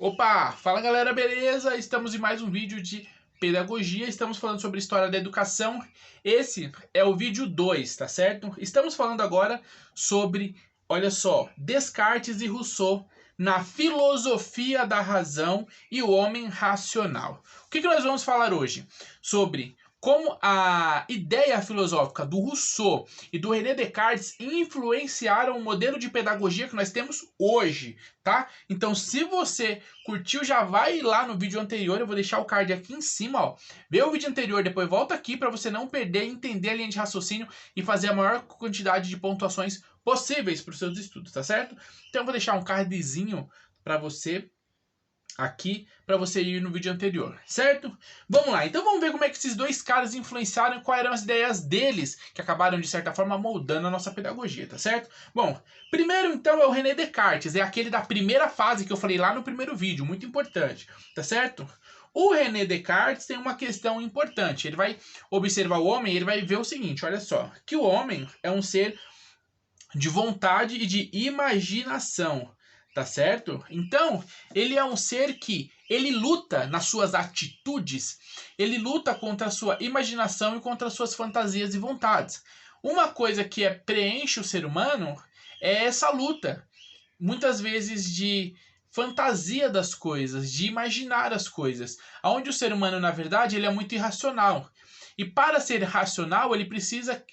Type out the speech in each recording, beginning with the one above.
Opa, fala galera, beleza? Estamos em mais um vídeo de pedagogia, estamos falando sobre história da educação. Esse é o vídeo 2, tá certo? Estamos falando agora sobre, olha só, Descartes e Rousseau na filosofia da razão e o homem racional. O que nós vamos falar hoje? Sobre como a ideia filosófica do Rousseau e do René Descartes influenciaram o modelo de pedagogia que nós temos hoje, tá? Então, se você curtiu, já vai lá no vídeo anterior, eu vou deixar o card aqui em cima, ó. Vê o vídeo anterior, depois volta aqui para você não perder, entender a linha de raciocínio e fazer a maior quantidade de pontuações possíveis para os seus estudos, tá certo? Então, eu vou deixar um cardzinho para você aqui para você ir no vídeo anterior, certo? Vamos lá, então vamos ver como é que esses dois caras influenciaram e quais eram as ideias deles que acabaram, de certa forma, moldando a nossa pedagogia, tá certo? Bom, primeiro então é o René Descartes, é aquele da primeira fase que eu falei lá no primeiro vídeo, muito importante, tá certo? O René Descartes tem uma questão importante, ele vai observar o homem e ele vai ver o seguinte, olha só, que o homem é um ser de vontade e de imaginação, tá certo? Então, ele é um ser que ele luta nas suas atitudes, ele luta contra a sua imaginação e contra as suas fantasias e vontades. Uma coisa que preenche o ser humano é essa luta, muitas vezes de fantasia das coisas, de imaginar as coisas, aonde o ser humano, na verdade, ele é muito irracional. E para ser racional, ele precisa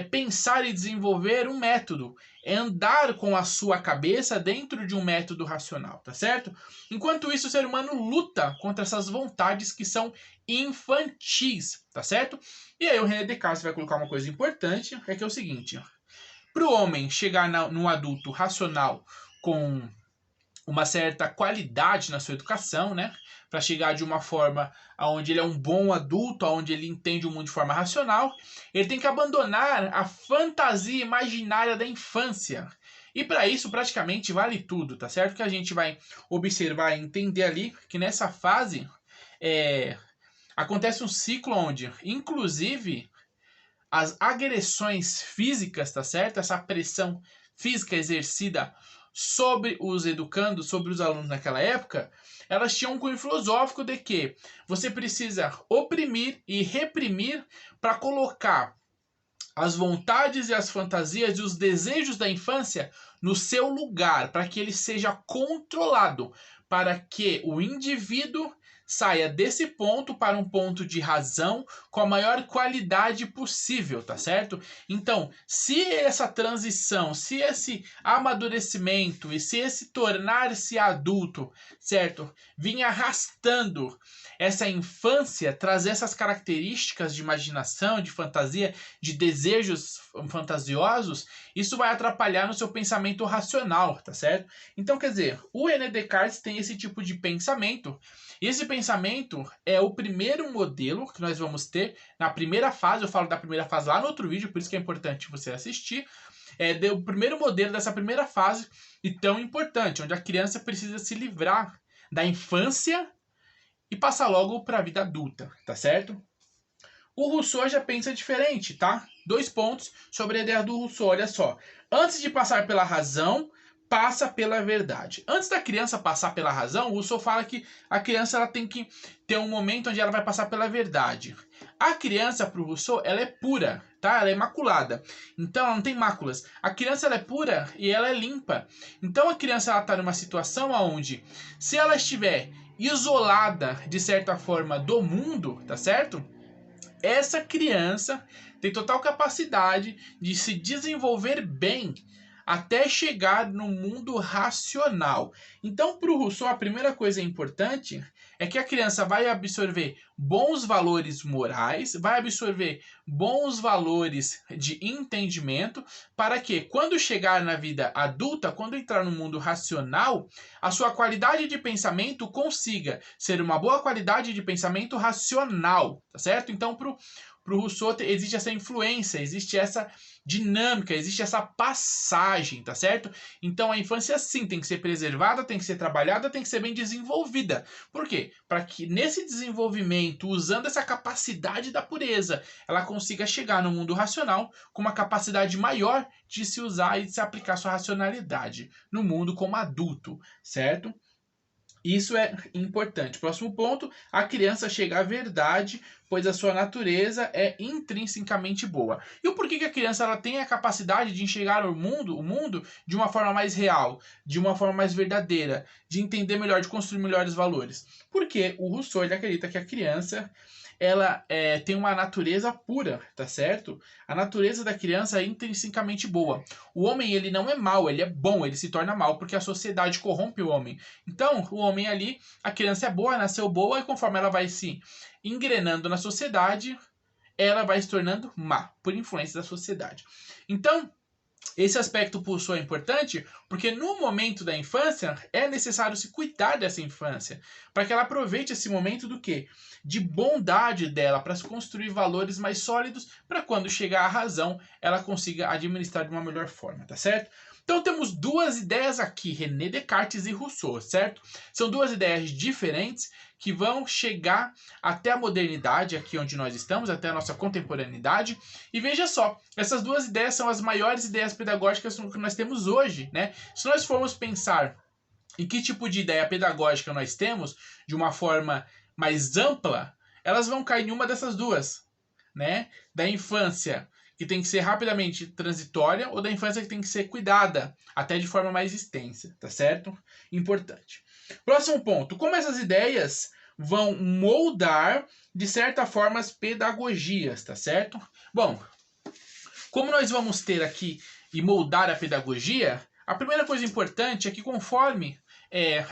pensar e desenvolver um método, é andar com a sua cabeça dentro de um método racional, tá certo? Enquanto isso, o ser humano luta contra essas vontades que são infantis, tá certo? E aí o René Descartes vai colocar uma coisa importante, que é o seguinte: para o homem chegar num adulto racional com uma certa qualidade na sua educação, né? Para chegar de uma forma onde ele é um bom adulto, onde ele entende o mundo de forma racional, ele tem que abandonar a fantasia imaginária da infância. E para isso, praticamente vale tudo, tá certo? Que a gente vai observar e entender ali que nessa fase acontece um ciclo onde, inclusive, as agressões físicas, tá certo? Essa pressão física exercida sobre os educandos, sobre os alunos naquela época, elas tinham um cunho filosófico de que você precisa oprimir e reprimir para colocar as vontades e as fantasias e os desejos da infância no seu lugar, para que ele seja controlado, para que o indivíduo saia desse ponto para um ponto de razão com a maior qualidade possível, tá certo? Então, se essa transição, se esse amadurecimento e se esse tornar-se adulto, certo, vinha arrastando essa infância, trazer essas características de imaginação, de fantasia, de desejos fantasiosos, isso vai atrapalhar no seu pensamento racional, tá certo? Então, quer dizer, o René Descartes tem esse tipo de pensamento. E esse pensamento é o primeiro modelo que nós vamos ter na primeira fase. Eu falo da primeira fase lá no outro vídeo, por isso que é importante você assistir. É o primeiro modelo dessa primeira fase e tão importante, onde a criança precisa se livrar da infância e passar logo para a vida adulta, tá certo? O Rousseau já pensa diferente, tá? 2 pontos sobre a ideia do Rousseau, olha só. Antes de passar pela razão, passa pela verdade. Antes da criança passar pela razão, o Rousseau fala que a criança ela tem que ter um momento onde ela vai passar pela verdade. A criança, para o Rousseau, ela é pura, tá? Ela é imaculada. Então, ela não tem máculas. A criança, ela é pura e ela é limpa. Então, a criança, ela está numa situação onde, se ela estiver isolada, de certa forma, do mundo, tá certo? Essa criança tem total capacidade de se desenvolver bem até chegar no mundo racional. Então, para o Rousseau, a primeira coisa importante é que a criança vai absorver bons valores morais, vai absorver bons valores de entendimento, para que, quando chegar na vida adulta, quando entrar no mundo racional, a sua qualidade de pensamento consiga ser uma boa qualidade de pensamento racional, tá certo? Então, para o Rousseau existe essa influência, existe essa dinâmica, existe essa passagem, tá certo? Então a infância sim tem que ser preservada, tem que ser trabalhada, tem que ser bem desenvolvida. Por quê? Para que nesse desenvolvimento, usando essa capacidade da pureza, ela consiga chegar no mundo racional com uma capacidade maior de se usar e de se aplicar sua racionalidade no mundo como adulto, certo? Isso é importante. Próximo ponto, a criança chega à verdade, pois a sua natureza é intrinsecamente boa. E o porquê que a criança ela tem a capacidade de enxergar o mundo de uma forma mais real, de uma forma mais verdadeira, de entender melhor, de construir melhores valores? Porque o Rousseau ele acredita que a criança ela tem uma natureza pura, tá certo? A natureza da criança é intrinsecamente boa. O homem ele não é mau, ele é bom, ele se torna mau porque a sociedade corrompe o homem. Então, o homem ali, a criança é boa, nasceu boa, e conforme ela vai se engrenando na sociedade, ela vai se tornando má, por influência da sociedade. Então, esse aspecto pulsou é importante porque no momento da infância é necessário se cuidar dessa infância, para que ela aproveite esse momento do quê? De bondade dela, para se construir valores mais sólidos, para quando chegar à razão, ela consiga administrar de uma melhor forma, tá certo? Então temos duas ideias aqui, René Descartes e Rousseau, certo? São duas ideias diferentes que vão chegar até a modernidade, aqui onde nós estamos, até a nossa contemporaneidade. E veja só, essas duas ideias são as maiores ideias pedagógicas que nós temos hoje, né? Se nós formos pensar em que tipo de ideia pedagógica nós temos, de uma forma mais ampla, elas vão cair em uma dessas duas, né? Da infância, que tem que ser rapidamente transitória, ou da infância que tem que ser cuidada, até de forma mais extensa, tá certo? Importante. Próximo ponto, como essas ideias vão moldar, de certa forma, as pedagogias, tá certo? Bom, como nós vamos ter aqui e moldar a pedagogia, a primeira coisa importante é que conforme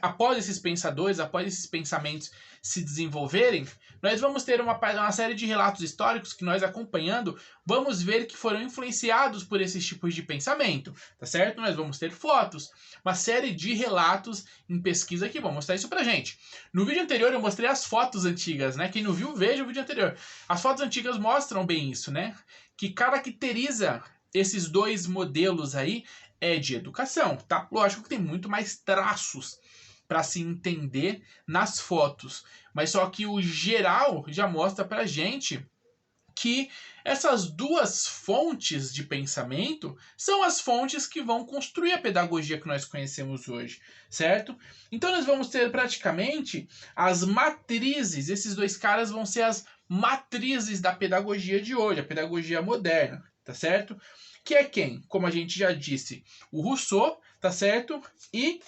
após esses pensadores, após esses pensamentos se desenvolverem, nós vamos ter uma série de relatos históricos que nós acompanhando, vamos ver que foram influenciados por esses tipos de pensamento, tá certo? Nós vamos ter fotos, uma série de relatos em pesquisa que vão mostrar isso pra gente. No vídeo anterior eu mostrei as fotos antigas, né? Quem não viu, veja o vídeo anterior. As fotos antigas mostram bem isso, né? Que caracteriza esses dois modelos aí de educação, tá? Lógico que tem muito mais traços para se entender nas fotos, mas só que o geral já mostra pra gente que essas duas fontes de pensamento são as fontes que vão construir a pedagogia que nós conhecemos hoje, certo? Então nós vamos ter praticamente as matrizes, esses dois caras vão ser as matrizes da pedagogia de hoje, a pedagogia moderna, tá certo? Que é quem? Como a gente já disse, o Rousseau, tá certo? E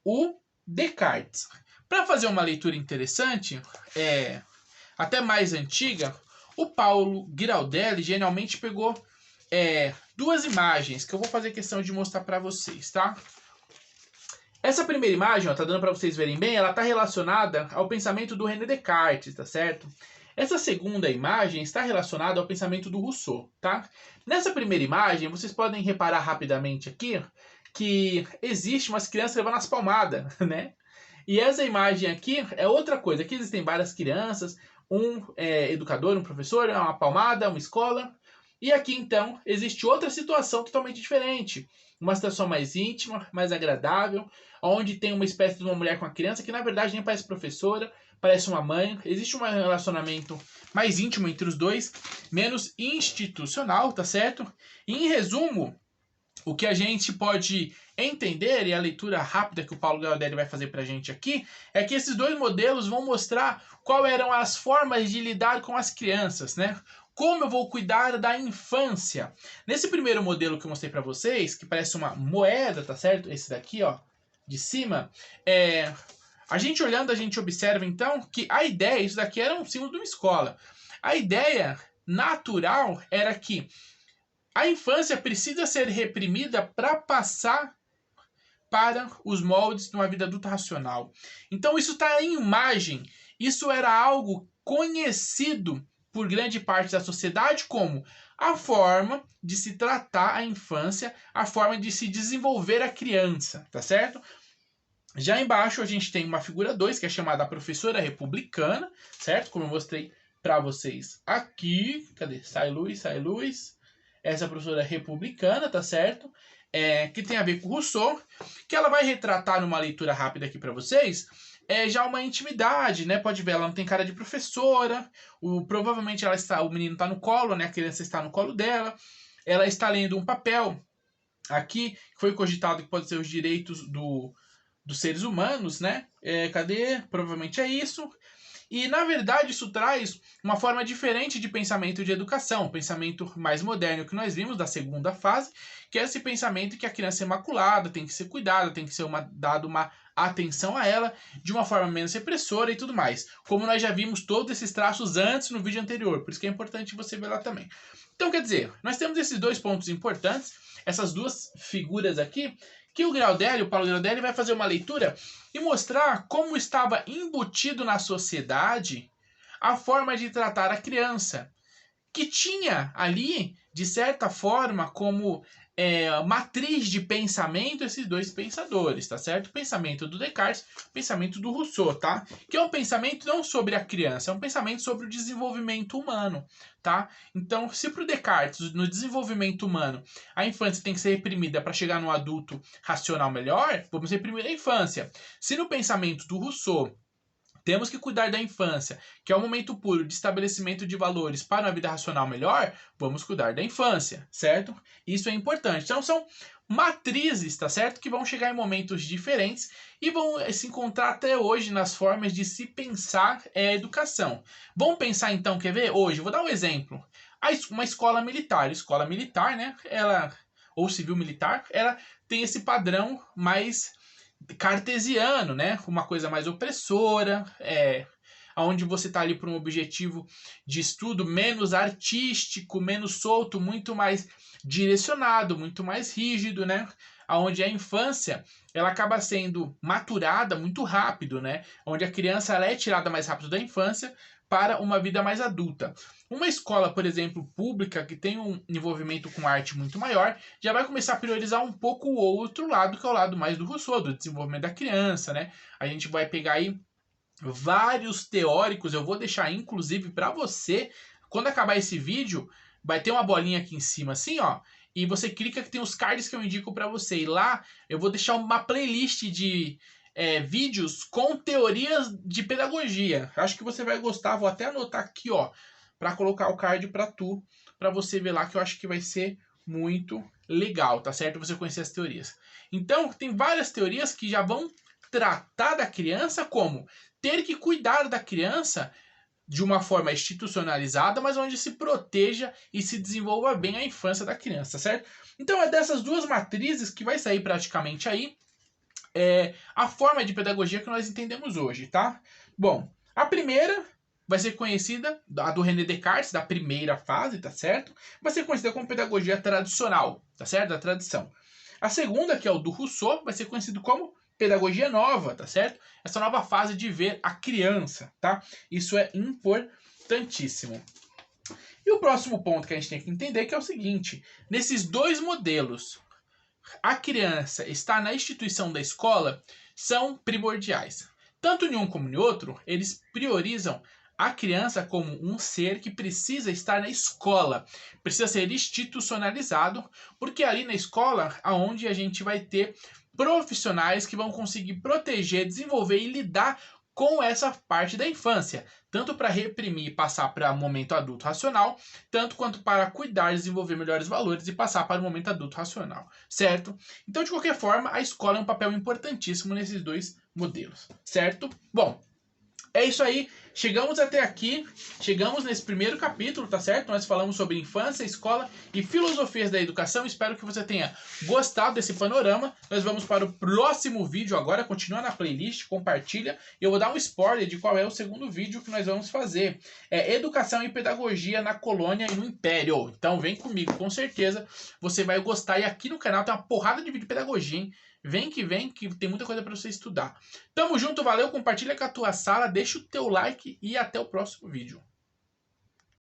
o Descartes. Para fazer uma leitura interessante, até mais antiga, o Paulo Giraldelli genialmente pegou duas imagens que eu vou fazer questão de mostrar para vocês, tá? Essa primeira imagem, ó, tá dando para vocês verem bem, ela tá relacionada ao pensamento do René Descartes, tá certo? Essa segunda imagem está relacionada ao pensamento do Rousseau, tá? Nessa primeira imagem, vocês podem reparar rapidamente aqui que existe umas crianças levando as palmadas, né? E essa imagem aqui é outra coisa. Aqui existem várias crianças, um educador, um professor, uma palmada, uma escola. E aqui, então, existe outra situação totalmente diferente. Uma situação mais íntima, mais agradável, onde tem uma espécie de uma mulher com a criança que, na verdade, nem parece professora, parece uma mãe. Existe um relacionamento mais íntimo entre os dois, menos institucional, tá certo? E, em resumo, o que a gente pode entender, e a leitura rápida que o Paulo Giraldelli vai fazer pra gente aqui, é que esses dois modelos vão mostrar quais eram as formas de lidar com as crianças, né? Como eu vou cuidar da infância. Nesse primeiro modelo que eu mostrei para vocês, que parece uma moeda, tá certo? Esse daqui, ó, de cima, a gente olhando, a gente observa então que a ideia, isso daqui era um símbolo de uma escola. A ideia natural era que a infância precisa ser reprimida para passar para os moldes de uma vida adulta racional. Então isso está em imagem. Isso era algo conhecido por grande parte da sociedade como a forma de se tratar a infância, a forma de se desenvolver a criança, tá certo? Já embaixo a gente tem uma figura 2, que é chamada a professora republicana, certo? Como eu mostrei para vocês aqui. Cadê? Sai luz, sai luz. Essa professora republicana, tá certo? Que tem a ver com Rousseau, que ela vai retratar numa leitura rápida aqui para vocês, já uma intimidade, né? Pode ver, ela não tem cara de professora, provavelmente o menino está no colo, né? A criança está no colo dela, ela está lendo um papel aqui, que foi cogitado que pode ser os direitos dos seres humanos, né? Cadê? Provavelmente é isso. E, na verdade, isso traz uma forma diferente de pensamento de educação, um pensamento mais moderno que nós vimos da segunda fase, que é esse pensamento que a criança é imaculada, tem que ser cuidada, tem que ser dada uma atenção a ela de uma forma menos repressora e tudo mais. Como nós já vimos todos esses traços antes no vídeo anterior, por isso que é importante você ver lá também. Então, quer dizer, nós temos esses dois pontos importantes, essas duas figuras aqui, que o Graudelli, o Paulo Graudelli, vai fazer uma leitura e mostrar como estava embutido na sociedade a forma de tratar a criança, que tinha ali, de certa forma, como matriz de pensamento esses dois pensadores, tá certo? O pensamento do Descartes, o pensamento do Rousseau, tá? Que é um pensamento não sobre a criança, é um pensamento sobre o desenvolvimento humano, tá? Então, se para o Descartes, no desenvolvimento humano, a infância tem que ser reprimida para chegar no adulto racional melhor, vamos reprimir a infância. Se no pensamento do Rousseau temos que cuidar da infância, que é o momento puro de estabelecimento de valores para uma vida racional melhor, vamos cuidar da infância, certo? Isso é importante. Então são matrizes, tá certo? Que vão chegar em momentos diferentes e vão se encontrar até hoje nas formas de se pensar educação. Vamos pensar então, quer ver? Hoje, vou dar um exemplo. Uma escola militar, né? Ela, ou civil militar, ela tem esse padrão mais cartesiano, né? Uma coisa mais opressora, onde você está ali por um objetivo de estudo menos artístico, menos solto, muito mais direcionado, muito mais rígido, né? Onde a infância ela acaba sendo maturada muito rápido, né? Onde a criança ela é tirada mais rápido da infância para uma vida mais adulta. Uma escola, por exemplo, pública, que tem um envolvimento com arte muito maior, já vai começar a priorizar um pouco o outro lado, que é o lado mais do Rousseau, do desenvolvimento da criança, né? A gente vai pegar aí vários teóricos, eu vou deixar inclusive para você, quando acabar esse vídeo, vai ter uma bolinha aqui em cima assim, ó, e você clica que tem os cards que eu indico para você, e lá eu vou deixar uma playlist de vídeos com teorias de pedagogia. Acho que você vai gostar, vou até anotar aqui, ó, para colocar o card para você ver lá, que eu acho que vai ser muito legal, tá certo? Você conhecer as teorias. Então, tem várias teorias que já vão tratar da criança como ter que cuidar da criança de uma forma institucionalizada, mas onde se proteja e se desenvolva bem a infância da criança, certo? Então é dessas duas matrizes que vai sair praticamente aí a forma de pedagogia que nós entendemos hoje, tá? Bom, a primeira vai ser conhecida, a do René Descartes, da primeira fase, tá certo? Vai ser conhecida como pedagogia tradicional, tá certo? Da tradição. A segunda, que é o do Rousseau, vai ser conhecido como pedagogia nova, tá certo? Essa nova fase de ver a criança, tá? Isso é importantíssimo. E o próximo ponto que a gente tem que entender que é o seguinte: nesses dois modelos, a criança estar na instituição da escola são primordiais. Tanto em um como em outro, eles priorizam a criança como um ser que precisa estar na escola, precisa ser institucionalizado, porque ali na escola aonde a gente vai ter profissionais que vão conseguir proteger, desenvolver e lidar com essa parte da infância, tanto para reprimir e passar para o momento adulto racional, tanto quanto para cuidar, desenvolver melhores valores e passar para o momento adulto racional, certo? Então, de qualquer forma, a escola é um papel importantíssimo nesses dois modelos, certo? Bom, é isso aí, chegamos até aqui, chegamos nesse primeiro capítulo, tá certo? Nós falamos sobre infância, escola e filosofias da educação, espero que você tenha gostado desse panorama. Nós vamos para o próximo vídeo agora, continua na playlist, compartilha, e eu vou dar um spoiler de qual é o segundo vídeo que nós vamos fazer. É Educação e Pedagogia na Colônia e no Império. Então vem comigo, com certeza você vai gostar, e aqui no canal tem uma porrada de vídeo de pedagogia, hein? Vem que tem muita coisa para você estudar. Tamo junto, valeu, compartilha com a tua sala, deixa o teu like e até o próximo vídeo.